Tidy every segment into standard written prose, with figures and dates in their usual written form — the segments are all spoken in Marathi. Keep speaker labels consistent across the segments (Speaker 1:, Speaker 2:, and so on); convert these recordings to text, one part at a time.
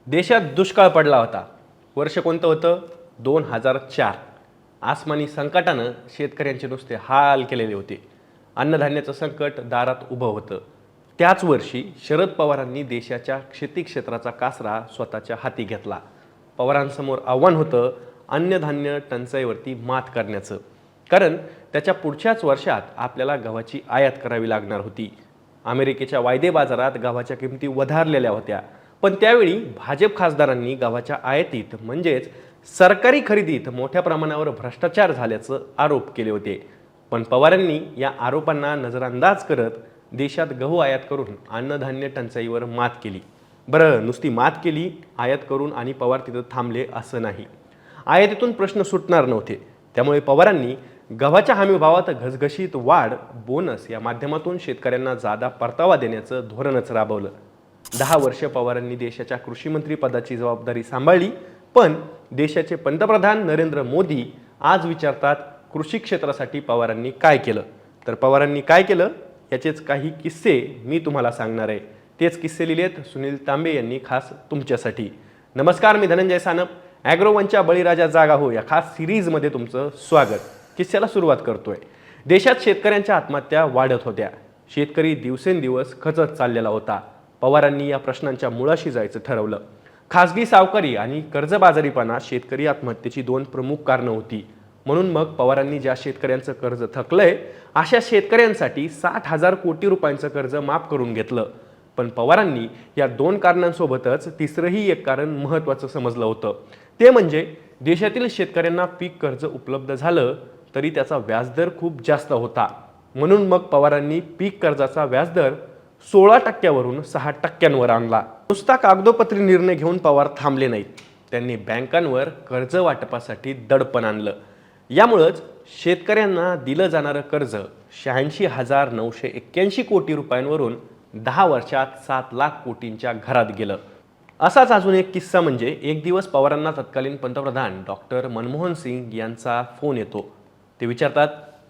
Speaker 1: देशात दुष्काळ पडला होता. वर्ष कोणतं होतं? 2004. आसमानी संकटानं शेतकऱ्यांचे नुसते हाल केलेले होते. अन्नधान्याचं संकट दारात उभं होतं. त्याच वर्षी शरद पवारांनी देशाच्या शेती क्षेत्राचा कासरा स्वतःच्या हाती घेतला. पवारांसमोर आव्हान होतं अन्नधान्य टंचाईवरती मात करण्याचं. कारण त्याच्या पुढच्याच वर्षात आपल्याला गव्हाची आयात करावी लागणार होती. अमेरिकेच्या वायदे बाजारात गव्हाच्या किमती वधारलेल्या होत्या. पण त्यावेळी भाजप खासदारांनी गव्हाच्या आयातीत म्हणजेच सरकारी खरेदीत मोठ्या प्रमाणावर भ्रष्टाचार झाल्याचं आरोप केले होते. पण पवारांनी या आरोपांना नजरअंदाज करत देशात गहू आयात करून अन्नधान्य टंचाईवर मात केली. बरं, नुसती मात केली आयात करून आणि पवार तिथं थांबले असं नाही. आयातीतून प्रश्न सुटणार नव्हते. त्यामुळे पवारांनी गव्हाच्या हमीभावात घसघशीत वाढ, बोनस या माध्यमातून शेतकऱ्यांना जादा परतावा देण्याचं धोरणच राबवलं. 10 वर्ष पवारांनी देशाच्या कृषीमंत्री पदाची जबाबदारी सांभाळली. पण देशाचे पंतप्रधान नरेंद्र मोदी आज विचारतात कृषी क्षेत्रासाठी पवारांनी काय केलं. तर पवारांनी काय केलं याचेच काही किस्से मी तुम्हाला सांगणार आहे. तेच किस्से लिहिलेत सुनील तांबे यांनी खास तुमच्यासाठी. नमस्कार, मी धनंजय सानप. ॲग्रोवनच्या बळीराजा जागा हो या खास सिरीजमध्ये तुमचं स्वागत. किस्स्याला सुरुवात करतोय. देशात शेतकऱ्यांच्या आत्महत्या वाढत होत्या. शेतकरी दिवसेंदिवस खचत चाललेला होता. पवारांनी या प्रश्नांच्या मुळाशी जायचं ठरवलं. खासगी सावकारी आणि कर्जबाजारीपणा शेतकरी आत्महत्येची 2 प्रमुख कारणं होती. म्हणून मग पवारांनी ज्या शेतकऱ्यांचं कर्ज थकलंय अशा शेतकऱ्यांसाठी 60,000 कोटी रुपयांचं कर्ज माफ करून घेतलं. पण पवारांनी या 2 कारणांसोबतच तिसरंही एक कारण महत्त्वाचं समजलं होतं. ते म्हणजे देशातील शेतकऱ्यांना पीक कर्ज उपलब्ध झालं तरी त्याचा व्याजदर खूप जास्त होता. म्हणून मग पवारांनी पीक कर्जाचा व्याजदर 16% 6% आणला. नुसता कागदोपत्री निर्णय घेऊन पवार थांबले नाहीत. त्यांनी बँकांवर कर्ज वाटपासाठी दडपण आणलं. यामुळेच शेतकऱ्यांना दिलं जाणारं कर्ज 86,981 कोटी रुपयांवरून 10 वर्षात 7 लाख कोटींच्या घरात गेलं. असाच अजून एक किस्सा म्हणजे एक दिवस पवारांना तत्कालीन पंतप्रधान डॉक्टर मनमोहन सिंग यांचा फोन येतो. ते विचारतात,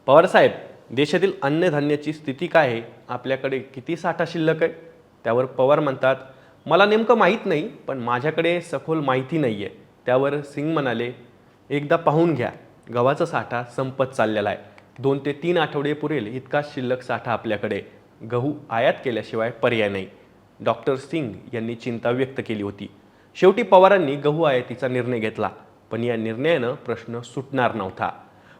Speaker 1: पवारसाहेब, देशातील अन्नधान्याची स्थिती काय आहे? आपल्याकडे किती साठा शिल्लक आहे? त्यावर पवार म्हणतात, मला नेमकं माहीत नाही, पण माझ्याकडे सखोल माहिती नाही आहे. त्यावर सिंग म्हणाले, एकदा पाहून घ्या, गव्हाचा साठा संपत चाललेला आहे. 2 ते 3 आठवडे पुरेल इतका शिल्लक साठा आपल्याकडे. गहू आयात केल्याशिवाय पर्याय नाही. डॉक्टर सिंग यांनी चिंता व्यक्त केली होती. शेवटी पवारांनी गहू आयातीचा निर्णय घेतला. पण या निर्णयानं प्रश्न सुटणार नव्हता.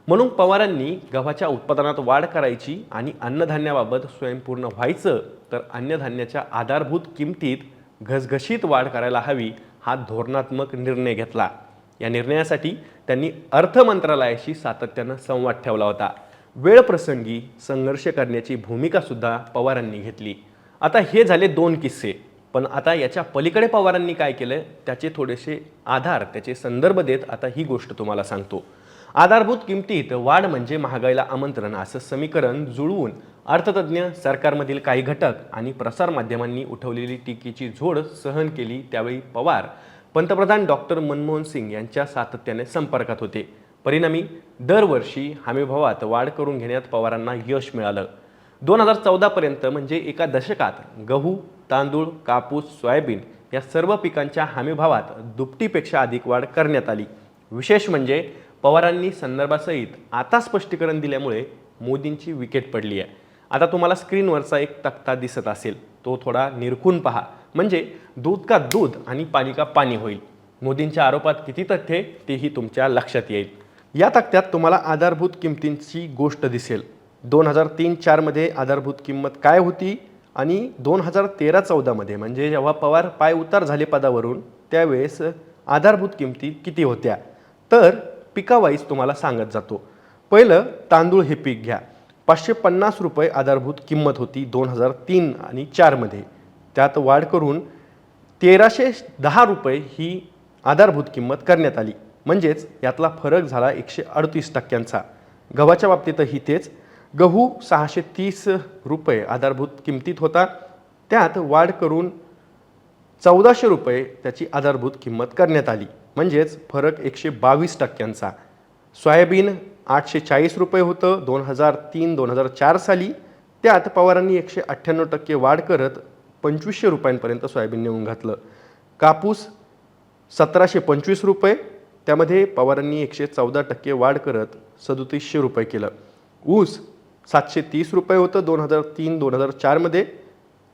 Speaker 1: म्हणून पवारांनी गव्हाच्या उत्पादनात वाढ करायची आणि अन्नधान्याबाबत स्वयंपूर्ण व्हायचं तर अन्नधान्याच्या आधारभूत किमतीत घसघशीत वाढ करायला हवी हा धोरणात्मक निर्णय घेतला. या निर्णयासाठी त्यांनी अर्थ मंत्रालयाशी सातत्यानं संवाद ठेवला होता. वेळप्रसंगी संघर्ष करण्याची भूमिका सुद्धा पवारांनी घेतली. आता हे झाले 2 किस्से. पण आता याच्या पलीकडे पवारांनी काय केलं त्याचे थोडेसे आधार, त्याचे संदर्भ देत आता ही गोष्ट तुम्हाला सांगतो. आधारभूत किमतीत वाढ म्हणजे महागाईला आमंत्रण असं समीकरण जुळवून अर्थतज्ञ, सरकारमधील काही घटक आणि प्रसारमाध्यमांनी उठवलेली टीकेची झोड सहन केली. त्यावेळी पवार पंतप्रधान डॉक्टर मनमोहन सिंग यांच्या सातत्याने संपर्कात होते. परिणामी दरवर्षी हमीभावात वाढ करून घेण्यात पवारांना यश मिळालं. 2014 पर्यंत म्हणजे एका दशकात गहू, तांदूळ, कापूस, सोयाबीन या सर्व पिकांच्या हमीभावात दुपटीपेक्षा अधिक वाढ करण्यात आली. विशेष म्हणजे पवारांनी संदर्भासहित आता स्पष्टीकरण दिल्यामुळे मोदींची विकेट पडली आहे. आता तुम्हाला स्क्रीनवरचा एक तक्ता दिसत असेल, तो थोडा निरखून पहा, म्हणजे दूध का दूध आणि पाणी का पाणी होईल. मोदींच्या आरोपात किती तथ्य तेही तुमच्या लक्षात येईल. या तक्त्यात तुम्हाला आधारभूत किमतींची गोष्ट दिसेल. 2003-04 मध्ये आधारभूत किंमत काय होती आणि 2013-14 मध्ये म्हणजे जेव्हा पवार पाय उतार झाले पदावरून त्यावेळेस आधारभूत किमती किती होत्या. तर पिकावाईज तुम्हाला सांगत जातो. पहिलं तांदूळ हे पीक घ्या. 550 रुपये आधारभूत किंमत होती 2003 आणि 4 मध्ये. त्यात वाढ करून 1310 रुपये ही आधारभूत किंमत करण्यात आली. म्हणजेच यातला फरक झाला 138%. गव्हाच्या बाबतीतही तेच. गहू 630 रुपये आधारभूत किमतीत होता. त्यात वाढ करून 1400 रुपये त्याची आधारभूत किंमत करण्यात आली. म्हणजेच फरक 122%. सोयाबीन 840 रुपये होतं 2003-2004 साली. त्यात पवारांनी 198% वाढ करत 2500 रुपयांपर्यंत सोयाबीन नेऊन घातलं. कापूस 1725 रुपये, त्यामध्ये पवारांनी 114% वाढ करत 3700 रुपये केलं. ऊस 730 रुपये होतं 2003-2004मध्ये,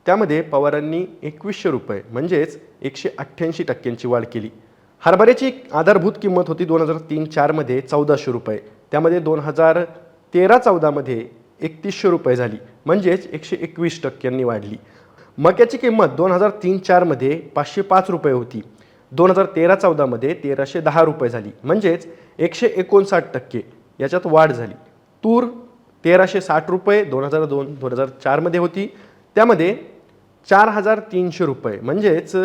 Speaker 1: त्यामध्ये पवारांनी 2100 रुपये म्हणजेच 188% वाढ केली. हरभऱ्याची आधारभूत किंमत होती 2003-04मध्ये 1400 रुपये, त्यामध्ये 2013-14मध्ये 3100 रुपये झाली म्हणजेच 121% वाढली. मक्याची किंमत 2003-04मध्ये 505 रुपये होती, 2013-14मध्ये 1310 रुपये झाली म्हणजेच 159% याच्यात वाढ झाली. तूर 1360 रुपये 2002-2004मध्ये होती, त्यामध्ये 4300 रुपये म्हणजेच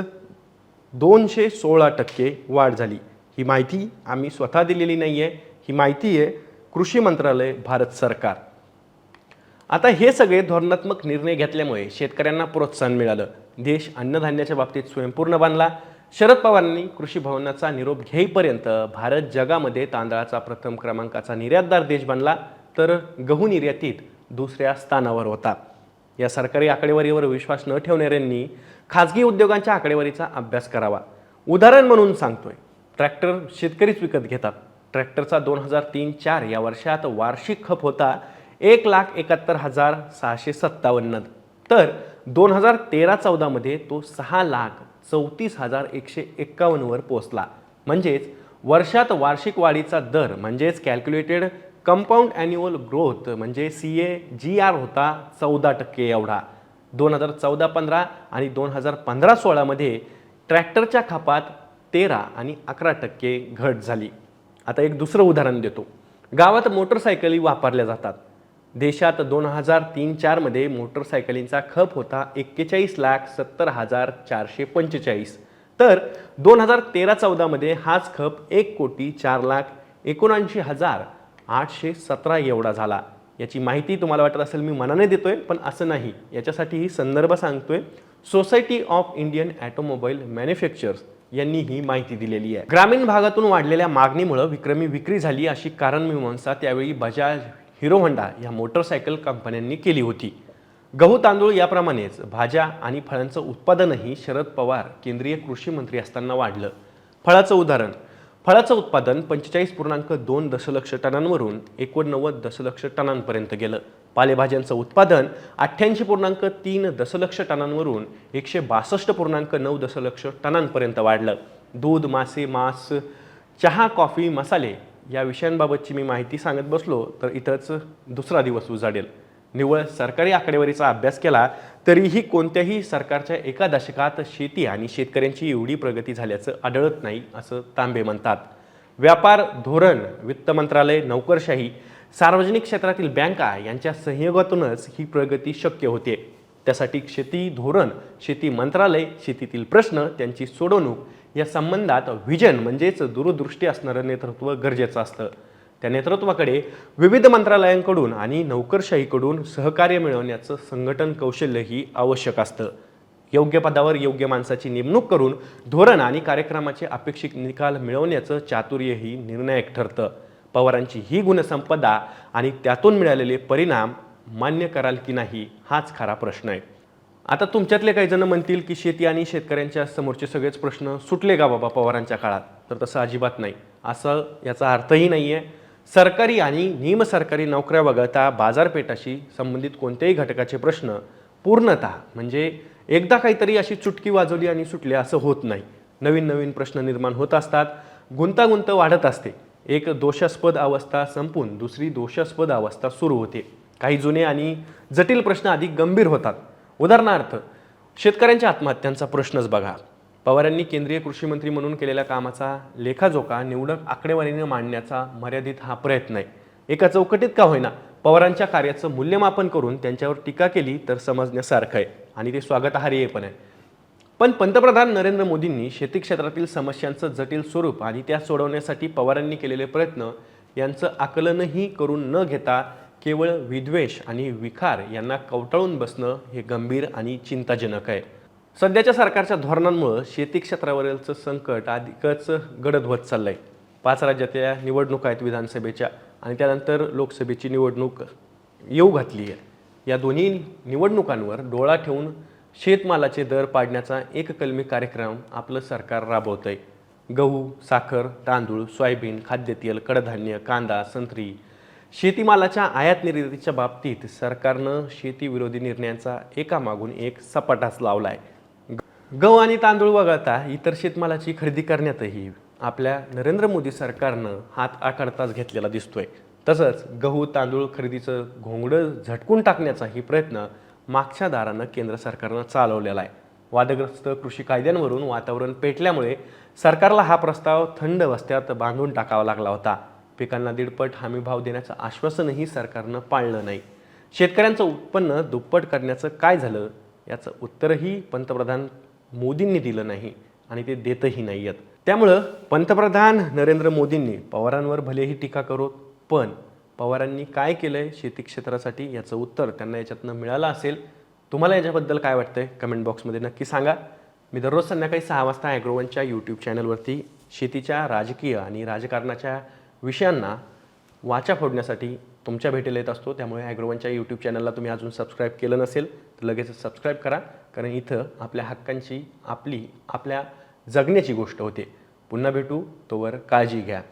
Speaker 1: 216% वाढ झाली. ही माहिती आम्ही स्वतः दिलेली नाही आहे, ही माहिती आहे कृषी मंत्रालय, भारत सरकार. आता हे सगळे धोरणात्मक निर्णय घेतल्यामुळे शेतकऱ्यांना प्रोत्साहन मिळालं. देश अन्नधान्याच्या बाबतीत स्वयंपूर्ण बनला. शरद पवारांनी कृषी भवनाचा निरोप घेईपर्यंत भारत जगामध्ये तांदळाचा प्रथम क्रमांकाचा निर्यातदार देश बनला, तर गहू निर्यातीत दुसऱ्या स्थानावर होता. या सरकारी आकडेवारीवर विश्वास न ठेवणाऱ्यांनी खाजगी उद्योगांच्या आकडेवारीचा अभ्यास करावा. उदाहरण म्हणून सांगतोय, ट्रॅक्टर शेतकरीच विकत घेतात. ट्रॅक्टरचा 2003-04 या वर्षात वार्षिक खप होता 1,71,657, तर 2013-14मध्ये तो 6,34,151 वर पोहोचला. म्हणजेच वर्षात वार्षिक वाढीचा दर म्हणजेच कॅल्क्युलेटेड कंपाऊंड ॲन्युअल ग्रोथ म्हणजे CAGR होता 14% एवढा. 2014-15 आणि 2015-16मध्ये ट्रॅक्टरच्या खपात 13 आणि 11% घट झाली. आता एक दुसरं उदाहरण देतो. गावात मोटरसायकली वापरल्या जातात. देशात 2003-04मध्ये मोटरसायकलींचा खप होता 41,70,445, तर 2013-14मध्ये हाच खप 1,04,79,817 एवढा झाला. याची माहिती तुम्हाला वाटत असेल मी मनाने देतोय, पण असं नाही. याच्यासाठी ही संदर्भ सांगतोय. Society of Indian automobile manufacturers यांनी ही माहिती दिलेली आहे. ग्रामीण भागातून वाढलेल्या मागणीमुळे विक्रमी विक्री झाली अशी कारणमीमांसा त्यावेळी बजाज, हिरो होंडा या मोटरसायकल कंपन्यांनी केली होती. गहू, तांदूळ याप्रमाणेच भाज्या आणि फळांचं उत्पादनही शरद पवार केंद्रीय कृषी मंत्री असताना वाढलं. फळाचं उदाहरण, फळाचं उत्पादन 45.2 दशलक्ष टनांवरून 89 दशलक्ष टनांपर्यंत गेलं. पालेभाज्यांचं उत्पादन 88.3 दशलक्ष टनांवरून 162.9 दशलक्ष टनांपर्यंत वाढलं. दूध, मासे, मांस, चहा, कॉफी, मसाले या विषयांबाबतची मी माहिती सांगत बसलो तर इथंच दुसरा दिवस उजाडेल. निव्वळ सरकारी आकडेवारीचा अभ्यास केला तरीही कोणत्याही सरकारच्या एका दशकात शेती आणि शेतकऱ्यांची एवढी प्रगती झाल्याचं आढळत नाही, असं तांबे म्हणतात. व्यापार धोरण, वित्त मंत्रालय, नोकरशाही, सार्वजनिक क्षेत्रातील बँका यांच्या सहयोगातूनच ही प्रगती शक्य होते. त्यासाठी शेती धोरण, शेती मंत्रालय, शेतीतील प्रश्न, त्यांची सोडवणूक या संबंधात व्हिजन म्हणजेच दूरदृष्टी असणारं नेतृत्व गरजेचं असतं. त्या नेतृत्वाकडे विविध मंत्रालयांकडून आणि नोकरशाहीकडून सहकार्य मिळवण्याचं संघटन कौशल्यही आवश्यक असतं. योग्य पदावर योग्य माणसाची नेमणूक करून धोरण आणि कार्यक्रमाचे अपेक्षित निकाल मिळवण्याचं चातुर्यही निर्णायक ठरतं. पवारांची ही गुणसंपदा आणि त्यातून मिळालेले परिणाम मान्य कराल की नाही हाच खरा प्रश्न आहे. आता तुमच्यातले काही जण म्हणतील की शेती आणि शेतकऱ्यांच्या समोरचे सगळेच प्रश्न सुटले का बाबा पवारांच्या काळात, तर तसं अजिबात नाही. असं याचा अर्थही नाही आहे. सरकारी आणि निमसरकारी नोकऱ्या वगळता बाजारपेठाशी संबंधित कोणत्याही घटकाचे प्रश्न पूर्णतः म्हणजे एकदा काहीतरी अशी चुटकी वाजवली आणि सुटले असं होत नाही. नवीन नवीन प्रश्न निर्माण होत असतात, गुंतागुंत वाढत असते. एक दोषास्पद अवस्था संपून दुसरी दोषास्पद अवस्था सुरू होते. काही जुने आणि जटिल प्रश्न अधिक गंभीर होतात. उदाहरणार्थ शेतकऱ्यांच्या आत्महत्यांचा प्रश्नच बघा. पवारांनी केंद्रीय कृषी मंत्री म्हणून केलेल्या कामाचा लेखाजोखा निवडक आकडेवारीने मांडण्याचा मर्यादित हा प्रयत्न आहे. एका चौकटीत का होईना पवारांच्या कार्याचं मूल्यमापन करून त्यांच्यावर टीका केली तर समजण्यासारखं आहे आणि ते स्वागतार्ह पण आहे. पण पंतप्रधान नरेंद्र मोदींनी शेती क्षेत्रातील समस्यांचं जटिल स्वरूप आणि त्या सोडवण्यासाठी पवारांनी केलेले प्रयत्न यांचं आकलनही करून न घेता केवळ विद्वेष आणि विखार यांना कवटाळून बसणं हे गंभीर आणि चिंताजनक आहे. सध्याच्या सरकारच्या धोरणांमुळे शेती क्षेत्रावरीलचं संकट अधिकच गडद होत चाललंय. 5 राज्यातल्या निवडणुका आहेत विधानसभेच्या आणि त्यानंतर लोकसभेची निवडणूक येऊ घातली आहे. या दोन्ही निवडणुकांवर डोळा ठेवून शेतमालाचे दर पाडण्याचा एक कलमी कार्यक्रम आपलं सरकार राबवतंय. गहू, साखर, तांदूळ, सोयाबीन, खाद्यतेल, कडधान्य, कांदा, संत्री, शेतीमालाच्या आयात निर्यातीच्या बाबतीत सरकारनं शेतीविरोधी निर्णयांचा एकामागून एक सपाटाच लावला आहे. गहू आणि तांदूळ वगळता इतर शेतमालाची खरेदी करण्यातही आपल्या नरेंद्र मोदी सरकारनं हात आखडताच घेतलेला दिसतोय. तसंच गहू तांदूळ खरेदीचं घोंगडं झटकून टाकण्याचाही प्रयत्न मागच्या दारानं केंद्र सरकारनं चालवलेला आहे. वादग्रस्त कृषी कायद्यांवरून वातावरण पेटल्यामुळे सरकारला हा प्रस्ताव थंड वस्त्यात बांधून टाकावा लागला होता. पिकांना दीडपट हमी भाव देण्याचं आश्वासनही सरकारनं पाळलं नाही. शेतकऱ्यांचं उत्पन्न दुप्पट करण्याचं काय झालं याचं उत्तरही पंतप्रधान मोदींनी दिलं नाही आणि ते देतही नाही आहेत. त्यामुळं पंतप्रधान नरेंद्र मोदींनी पवारांवर भलेही टीका करो, पण पवारांनी काय केलंय शेती क्षेत्रासाठी याचं उत्तर त्यांना याच्यातनं मिळालं असेल. तुम्हाला याच्याबद्दल काय वाटतंय कमेंट बॉक्समध्ये नक्की सांगा. मी दररोज संध्याकाळी 6 वाजता ॲग्रोवनच्या यूट्यूब चॅनलवरती शेतीच्या राजकीय आणि राजकारणाच्या विषयांना वाचा फोडण्यासाठी तुमच्या भेटीला येत असतो. त्यामुळे ॲग्रोवनच्या यूट्यूब चॅनलला तुम्ही अजून सबस्क्राईब केलं नसेल तर लगेच सबस्क्राईब करा, कारण इथं आपल्या हक्कांची आपल्या जगण्याची गोष्ट होते. पुन्हा भेटू, तोवर काळजी घ्या.